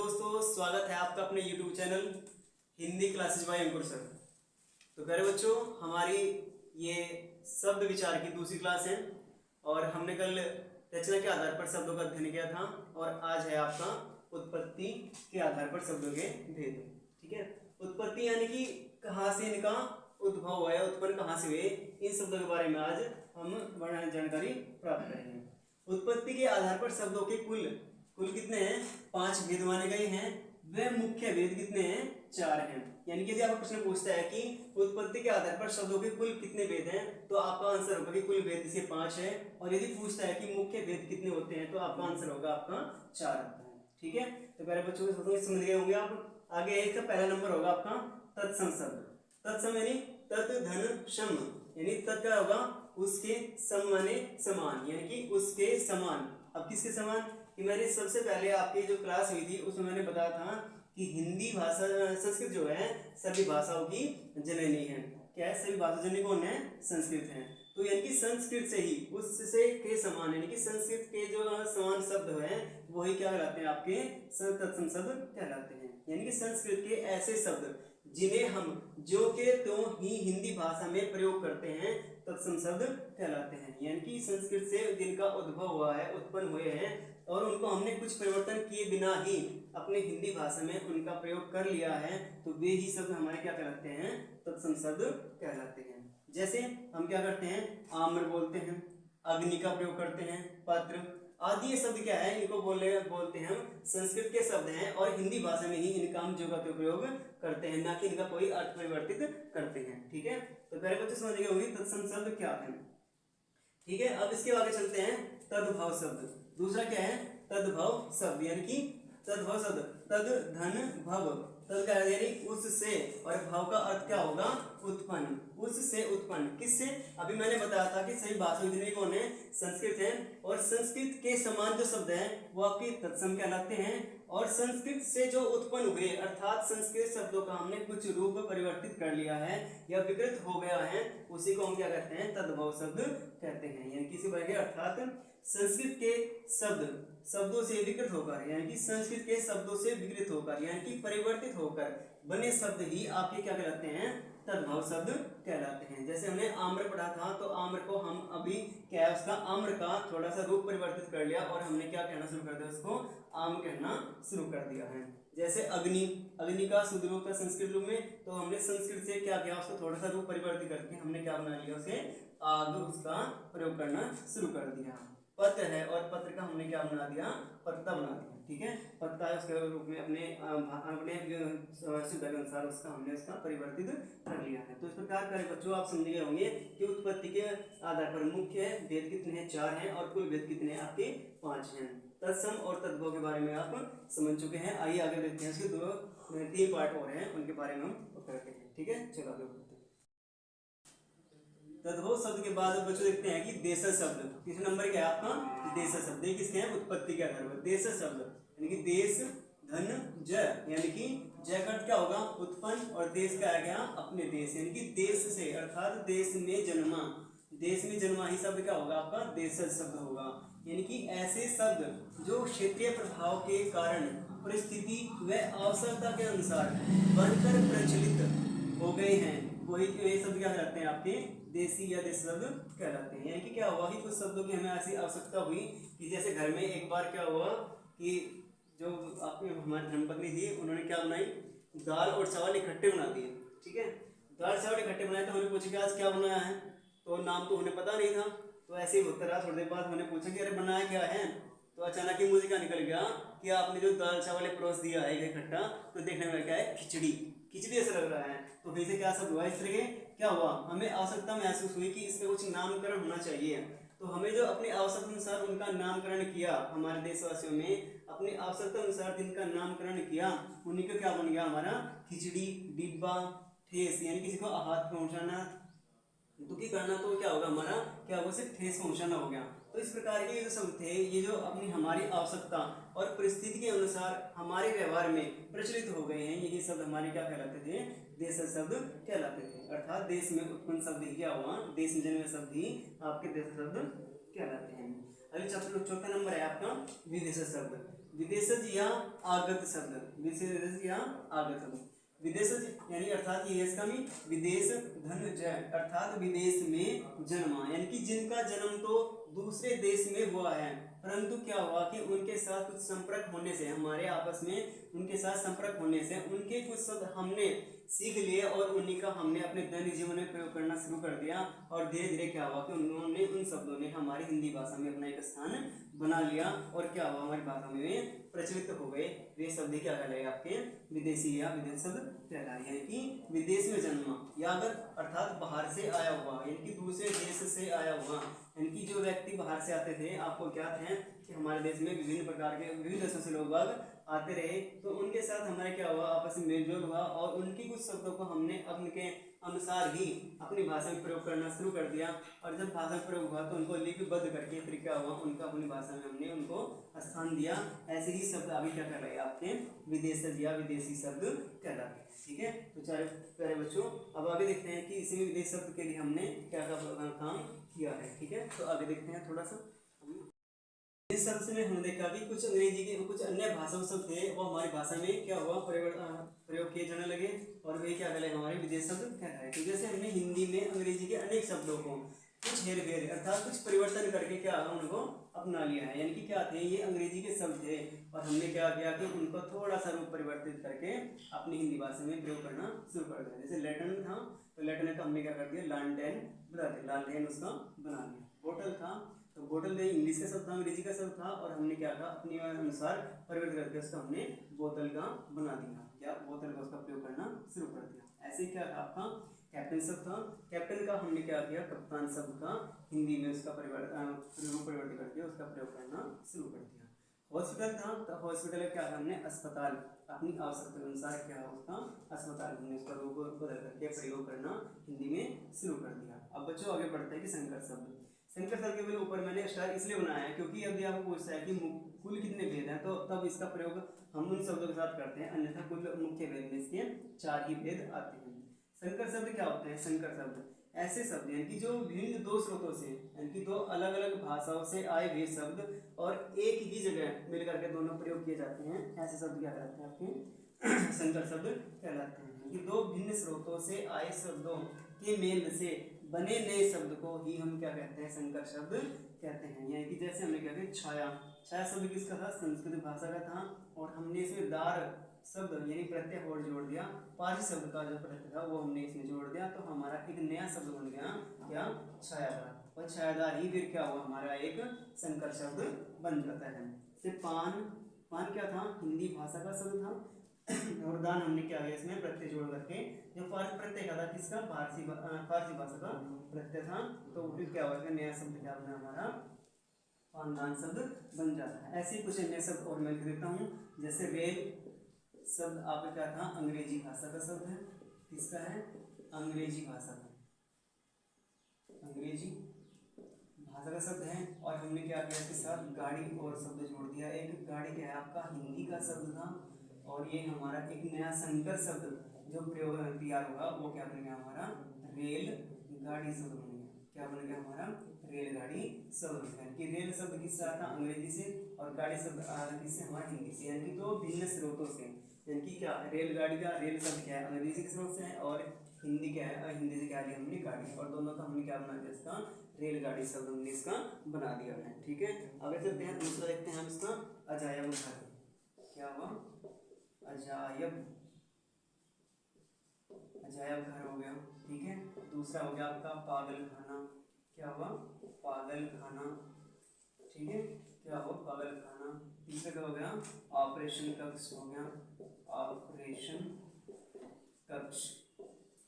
दोस्तों, स्वागत है आपका अपने YouTube channel Hindi classes by Ankur sir. तो प्यारे बच्चों, हमारी ये शब्द विचार की दूसरी क्लास है और हमने कल रचना के आधार पर शब्दों का अध्ययन किया था और आज है आपका उत्पत्ति के आधार पर शब्दों के भेद। ठीक है, उत्पत्ति यानी कि कहाँ से इनका उद्भव हुआ है, उत्पन्न कहाँ से हुए, इन शब्दों के बारे में आज हम जानकारी प्राप्त करेंगे। उत्पत्ति के आधार पर शब्दों के कुल कितने हैं? 5 भेद माने गए हैं। वे मुख्य भेद कितने हैं? 4 हैं। यानी कि यदि आपको प्रश्न पूछता है कि उत्पत्ति के आधार पर शब्दों के कुल कितने भेद हैं, तो आपका आंसर होगा कि कुल भेद इसे 5 है। और यदि पूछता है कि मुख्य भेद कितने होते हैं, तो आपका आंसर होगा आपका 4 होता है। ठीक है, तो प्यारे बच्चों को समझ गए होंगे आप। आगे एक पहला नंबर होगा आपका तत्सम शब्द। तत्सम यानी तत् धन सम, यानी तत् क्या होगा? उसके सम माने समान, यानी कि उसके समान। अब किसके समान? कि मैंने सबसे पहले आपकी जो क्लास हुई थी उसमें मैंने बताया था कि हिंदी भाषा, संस्कृत जो है सभी भाषाओं की जननी है। क्या है? सभी भाषा जननी कौन है? संस्कृत है। तो यानी कि संस्कृत से ही, उससे के समान, यानी कि संस्कृत के जो समान शब्द है वही क्या कहलाते हैं? आपके तत्सम शब्द कहलाते हैं। यानी कि संस्कृत के ऐसे शब्द जिन्हें हम जो के तो ही हिंदी भाषा में प्रयोग करते हैं तत्सम शब्द कहलाते हैं। यानी कि संस्कृत से जिनका उद्भव हुआ है, उत्पन्न हुए हैं और उनको हमने कुछ परिवर्तन किए बिना ही अपने हिंदी भाषा में उनका प्रयोग कर लिया है, तो वे ही शब्द हमारे क्या कहलाते हैं? तत्सम शब्द कहलाते हैं। जैसे हम क्या करते हैं? आम्र बोलते हैं, अग्नि का प्रयोग करते हैं, पत्र आदि। ये शब्द क्या है? इनको बोलते हैं हम संस्कृत के शब्द हैं और हिंदी भाषा में ही इनका हम जो का प्रयोग करते हैं, ना कि इनका कोई अर्थ परिवर्तित करते हैं। ठीक है, तो पहले बच्चे समझ गए होंगे तत्सम शब्द क्या है। ठीक है, अब इसके आगे चलते हैं तद्भव शब्द। दूसरा क्या है? तद्भव शब्द, यानी कि तद्भव शब्द तद धन भव। तद का यानी उससे, और भव का अर्थ क्या होगा? उत्पन्न। उससे उत्पन्न, किससे? अभी मैंने बताया था कि सभी भाषाओं जितने कौन है? संस्कृत है। और संस्कृत के समान जो शब्द हैं वो आपके तत्सम कहलाते हैं। और संस्कृत से जो उत्पन्न हुए, अर्थात संस्कृत शब्दों का हमने कुछ रूप परिवर्तित कर लिया है या विकृत हो गया है, उसी को हम क्या कहते हैं? तद्भव शब्द कहते हैं। यानी किसी वर्ग, अर्थात संस्कृत के शब्दों से विकृत होकर, यानी कि संस्कृत के शब्दों से विकृत होकर, यानी कि परिवर्तित होकर बने शब्द ही आपके क्या कहलाते हैं? तद्भव शब्द कहलाते हैं। जैसे हमने आम्र पढ़ा था, तो आम्र को हम अभी क्या है? उसका आम्र का थोड़ा सा रूप परिवर्तित कर लिया और हमने क्या कहना शुरू कर दिया? उसको आम कहना शुरू कर दिया है। जैसे अग्नि का शुद्ध रूप था संस्कृत रूप में, तो हमने संस्कृत से क्या किया? उसको थोड़ा सा रूप परिवर्तित करके हमने क्या बना लिया? उसे आग, उसका प्रयोग करना शुरू कर दिया। पत्र है और पत्र का हमने क्या बना दिया? पत्ता बना दिया। ठीक है, पत्ता है उसके रूप में अपने शुद्ध के अनुसार उसका हमने उसका परिवर्तित कर लिया है। तो इस प्रकार प्यारे बच्चों आप समझ गए होंगे कि उत्पत्ति के आधार पर मुख्य भेद कितने हैं? 4 हैं। और कुल भेद कितने हैं? आपके 5 हैं। तत्सम और तद्भव के बारे में आप समझ चुके हैं। आइए आगे देखते हैं। इसके 3 पार्ट और हैं, उनके बारे में हम करते हैं। ठीक है, चलो आगे बढ़ते हैं। तद्भव शब्द के बाद बच्चों देखते हैं कि देश शब्द। किस नंबर क्या है आपका? देश शब्द। ये किसके हैं? उत्पत्ति के आधार पर। देश शब्द यानी कि देश धन जय, यानी कि जय का क्या होगा? उत्पन्न, और देश का आ गया अपने देश, यानी कि देश से, अर्थात देश में जन्मा। देश में जन्मा ही शब्द क्या होगा? आपका देश शब्द होगा। यानी कि ऐसे शब्द जो क्षेत्रीय प्रभाव के कारण, परिस्थिति व आवश्यकता के अनुसार बनकर प्रचलित हो गए हैं, वही शब्द क्या कहलाते हैं? आपके देसी या देश शब्द कहलाते हैं। यानी कि क्या हुआ कि कुछ शब्दों की हमें ऐसी आवश्यकता हुई कि जैसे घर में एक बार क्या हुआ कि जो आपकी हमारी धर्मपत्नी थी, उन्होंने क्या बनाई? दाल और चावल इकट्ठे बना दिए। ठीक है, दाल चावल इकट्ठे बनाए, तो उन्होंने पूछा कि आज क्या बनाया है? तो नाम तो उन्हें पता नहीं था। तो ऐसे ही होता रहा। थोड़ी देर बाद उन्होंने पूछा कि अरे बनाया क्या है? तो अचानक ही मुझे क्या निकल गया कि आपने जो दाल चावल परोस दिया है इकट्ठा, तो देखने में क्या है? खिचड़ी। खिचड़ी ऐसा लग रहा है। तो फिर से क्या शब्द हुआ? इस तरह के क्या हुआ? हमें आवश्यकता महसूस हुई कि इसका कुछ नामकरण होना चाहिए। तो हमें जो अपनी आवश्यकता अनुसार उनका नामकरण किया, हमारे देशवासियों में अपनी आवश्यकता अनुसार जिनका नामकरण किया, उन्हीं का क्या बन गया? हमारा खिचड़ी, डिब्बा, ठेस, यानी किसी को आहत पहुंचाना, दुखी करना, तो क्या होगा? हमारा क्या होगा? सिर्फ ठेस पहुंचाना हो गया। तो इस प्रकार के जो शब्द थे, ये जो अपनी हमारी आवश्यकता और परिस्थिति के अनुसार हमारे व्यवहार में प्रचलित हो गए हैं, यही शब्द हमारे क्या कहलाते थे? देश शब्द कहलाते थे। अर्थात देश में उत्पन्न शब्द ही क्या हुआ? देश में जन्मे शब्द ही आपके देश शब्द कहलाते हैं। अभी चौथा नंबर है आपका विदेश शब्द। विदेशज या आगत शब्द, विदेशज या आगत शब्द। विदेशज यानी अर्थात ये इसका भी विदेश धन जय अर्थात विदेश में जन्मा, यानी कि जिनका जन्म तो दूसरे देश में हुआ है, परंतु क्या हुआ कि उनके साथ कुछ संपर्क होने से, हमारे आपस में उनके साथ संपर्क होने से उनके कुछ शब्द हमने सीख लिए और उन्हीं का हमने अपने दैनिक जीवन में प्रयोग करना शुरू कर दिया। और धीरे धीरे क्या हुआ कि उन्होंने उन शब्दों ने हमारी हिंदी भाषा में अपना एक स्थान बना लिया और क्या हुआ हमारी भाषा में प्रचलित हो गए। वे शब्द क्या कहलाए आपके विदेशी या विदेश शब्द कहलाए, यानी कि विदेश में जन्मा या अगर अर्थात बाहर से आया हुआ, यानी कि दूसरे देश से आया हुआ, यानी कि जो व्यक्ति बाहर से आते थे, आपको ज्ञात है कि हमारे देश में विभिन्न प्रकार के विभिन्न देशों से लोग आते रहे, तो उनके साथ हमारा क्या हुआ आपस में मेलजोल हुआ और उनकी कुछ शब्दों को हमने उनके अनुसार ही अपनी भाषा में प्रयोग करना शुरू कर दिया। और जब भाषा में प्रयोग हुआ तो उनको लिपिबद्ध करके फिर क्या हुआ उनका अपनी भाषा में हमने उनको स्थान दिया। ऐसे ही शब्द अभी क्या कर रहे हैं आपके विदेशज या विदेशी शब्द कहलाते हैं। ठीक है, तो चाहे प्यारे बच्चों अब आगे देखते हैं कि इसी विदेश शब्द के लिए हमने क्या काम किया है। ठीक है, तो आगे देखते हैं थोड़ा सा। इस शब्द में हमने देखा कि कुछ अंग्रेजी के कुछ अन्य भाषाओं शब्द थे वो हमारी भाषा में क्या हुआ प्रयोग किए जाने लगे और वे क्या कहलाए हमारे विदेश शब्द कहलाए। तो जैसे हमने हिंदी में अंग्रेजी के अनेक शब्दों को कुछ हेर फेर अर्थात कुछ परिवर्तन करके क्या उनको अपना लिया है, यानी कि क्या थे ये अंग्रेजी के शब्द थे और हमने क्या किया कि उनको थोड़ा सा रूप परिवर्तित करके अपनी हिंदी भाषा में प्रयोग करना शुरू कर दिया। जैसे लैटन था तो लैटन का हमने क्या कर दिया लालटेन बना दिया, लालटेन उसका बना दिया। बोतल था तो बोतल इंग्लिश का शब्द था अंग्रेजी का शब्द था और हमने क्या कहा अपने अनुसार परिवर्तित करके उसका हमने बोतल का बना दिया या बोतल का उसका प्रयोग करना शुरू कर दिया। ऐसे क्या था आपका कैप्टन शब्द था, कैप्टन का हमने क्या किया कप्तान शब्द का हिंदी में उसका परिवर्तित करके उसका प्रयोग करना शुरू कर दिया। हॉस्पिटल था तो हॉस्पिटल क्या हमने अस्पताल अपनी आवश्यकता के अनुसार क्या उसका अस्पताल हमने उसका रूप बदल करके प्रयोग करना हिंदी में शुरू कर दिया। अब बच्चों आगे बढ़ते हैं कि संकर शब्द। संकर शब्द के ऊपर मैंने स्टार इसलिए बनाया है क्योंकि यदि आपको पूछता है कि कुल कितने भेद हैं तो तब इसका प्रयोग हम उन शब्दों के साथ करते हैं, अन्यथा कुल मुख्य भेद में इसके 4 ही भेद आते हैं। संकर शब्द क्या होते हैं? संकर शब्द ऐसे शब्द हैं कि जो भिन्न दो स्रोतों से यानी कि दो अलग अलग भाषाओं से आए हुए शब्द और एक ही जगह मिलकर के दोनों प्रयोग किए जाते हैं, ऐसे शब्द क्या कहलाते हैं आपके संकर शब्द कहलाते हैं। कि दो भिन्न स्रोतों से आए शब्दों के मेल से बने नए शब्द को ही हम क्या कहते हैं संकर शब्द कहते हैं। यानी कि जैसे हमने क्या किया छाया, छाया शब्द किसका था? संस्कृत भाषा का था और हमने इसमें दार शब्द यानी प्रत्यय और जोड़ दिया, पारसी शब्द का जो प्रत्यय था वो हमने इसमें जोड़ दिया तो हमारा एक नया शब्द बन गया क्या? छायादार। और छायादार ही फिर क्या हुआ हमारा एक संकर शब्द बन जाता है। जैसे पान, पान क्या था? हिंदी भाषा का शब्द था और दान हमने क्या किया इसमें प्रत्यय जोड़ करके जो फारसी प्रत्यय का था किसका? फारसी भाषा का प्रत्यय था तो फिर क्या होगा नया शब्द क्या बना हमारा पानदान शब्द बन जाता है। ऐसे ही कुछ अन्य शब्द और मैं देता हूँ जैसे रेल शब्द आपका क्या था? अंग्रेजी भाषा का शब्द है। किसका है? अंग्रेजी भाषा का, अंग्रेजी भाषा का शब्द है। और हमने क्या किया इसके साथ गाड़ी और शब्द जोड़ दिया। एक गाड़ी क्या है आपका हिंदी का शब्द था और ये हमारा एक नया संकर शब्द जो प्रयोग तैयार होगा वो क्या बन गया हमारा? रेल गाड़ी शब्द बन गया। क्या बन गया हमारा? रेलगाड़ी शब्द। यानी कि रेल शब्द किससे आता? अंग्रेजी से और गाड़ी शब्द किससे? हमारा हिंदी से। यानी कि दो भिन्न स्रोतों से, यानी कि क्या रेलगाड़ी का रेल शब्द क्या है? अंग्रेजी के स्रोत से है और हिंदी क्या है? हिंदी से क्या लिया हमने? गाड़ी। और दोनों का हमने क्या बना दिया इसका? रेलगाड़ी शब्द हमने इसका बना दिया है। ठीक है, आगे चलते हैं दूसरा देखते हैं हम इसका अजायब घर। क्या हुआ? अजायब, अजायब घर हो गया। ठीक है, दूसरा हो गया आपका पागल खाना। क्या हुआ? पागल खाना। ठीक है, क्या हुआ? पागल खाना। तीसरा क्या हो गया? ऑपरेशन कक्ष हो गया। ऑपरेशन कक्ष,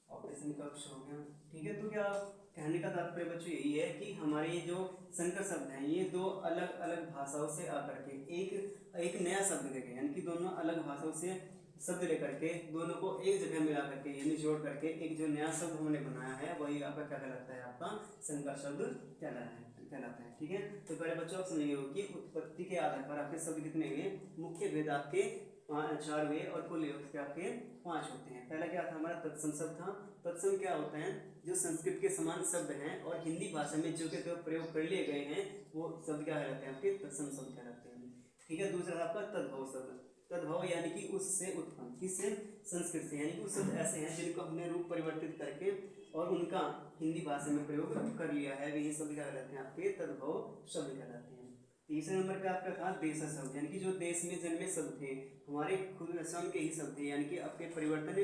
ऑपरेशन कक्ष हो गया। ठीक है, तो क्या कहने का तात्पर्य बच्चों यही है कि हमारे ये जो संकर शब्द हैं ये दो अलग अलग भाषाओं से आकर के एक नया शब्द लेके यानी कि दोनों अलग भाषाओं से शब्द लेकर के दोनों को एक जगह मिला करके यानी जोड़ करके एक जो नया शब्द हमने बनाया है वही आपका क्या कहलाता है? आपका संकर शब्द कहलाता है। ठीक है, तो पहले बच्चों आप समझिए कि उत्पत्ति के आधार पर आपके शब्द कितने हुए? मुख्य भेद आपके 4 हुए और कुल आपके 5 होते हैं। पहला क्या था हमारा? तत्सम शब्द था। तत्सम क्या होता है? जो संस्कृत के समान शब्द हैं और हिंदी भाषा में जो के प्रयोग कर लिए गए हैं वो शब्द क्या कहलाते हैं? आपके तत्सम शब्द कहलाते हैं। ठीक है। दूसरा आपका तद्भव शब्द। तद्भव यानी कि उससे उत्पन्न, किससे? संस्कृत से। यानी कि कुछ शब्द ऐसे हैं जिनको हमने रूप परिवर्तित करके और उनका हिंदी भाषा में प्रयोग कर लिया है, वही शब्द क्या कहलाते हैं? आपके तद्भव शब्द कहलाते हैं। तीसरे नंबर पे आपका था देशज शब्द, यानी कि जो देश में जन्मे शब्द थे, हमारे खुद स्वयं के ही शब्द थे, यानी कि आपके परिवर्तन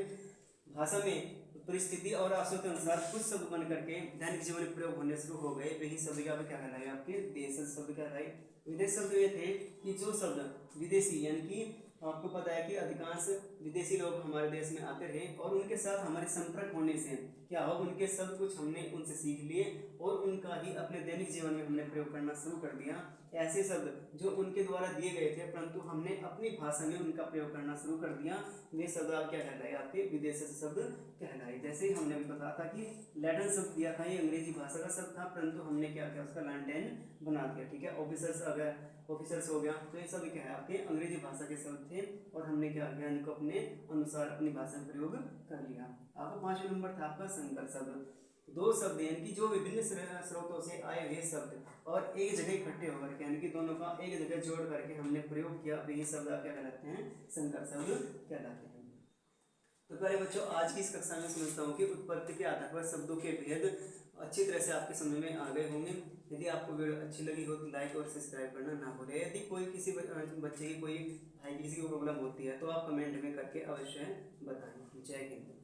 भाषा में परिस्थिति और आवश्यक के अनुसार कुछ शब्द बन करके दैनिक जीवन में प्रयोग होने शुरू हो गए, वही शब्द क्या कहलाए? आपके देशज शब्द कहलाए। विदेश शब्द ये थे कि जो शब्द विदेशी, यानी कि आपको पता है कि अधिकांश विदेशी लोग हमारे देश में आते रहे और उनके साथ हमारे संपर्क होने से क्या हो, उनके सब कुछ हमने उनसे सीख लिए और उनका ही अपने दैनिक जीवन में हमने प्रयोग करना शुरू कर दिया। ऐसे शब्द जो उनके द्वारा दिए गए थे परंतु हमने अपनी भाषा में उनका प्रयोग करना शुरू कर दिया, वे शब्द आप क्या कहलाए? आपके विदेशी शब्द कहलाए। जैसे ही हमने भी बताया था कि लैटिन शब्द दिया था, ये अंग्रेजी भाषा का शब्द था, परंतु हमने क्या किया? उसका लैटिन बना दिया। ठीक है। ऑफिसर्स अगर ऑफिसर्स हो गया, तो ये सब क्या है? आपके अंग्रेजी भाषा के शब्द थे और हमने क्या किया? इनको अपने अनुसार अपनी भाषा में प्रयोग कर लिया। आपका 5वां नंबर था आपका संकर शब्द। दो शब्द यानी कि जो विभिन्न स्रोतों से आए हुए शब्द और एक जगह इकट्ठे होकर, यानी कि दोनों का एक जगह जोड़ करके हमने प्रयोग किया, वही शब्द आप क्या कहलाते हैं? संकर शब्द कहलाते हैं। तो प्यारे बच्चों, आज की इस कक्षा में समझता हूँ कि उत्पत्ति के आधार पर शब्दों के भेद अच्छी तरह से आपके समझ में आ गए होंगे। यदि आपको वीडियो अच्छी लगी हो तो लाइक और सब्सक्राइब करना ना भूलें। यदि कोई किसी बच्चे की, कोई भाई किसी को प्रॉब्लम होती है तो आप कमेंट में करके अवश्य बताएं। जय हिंद।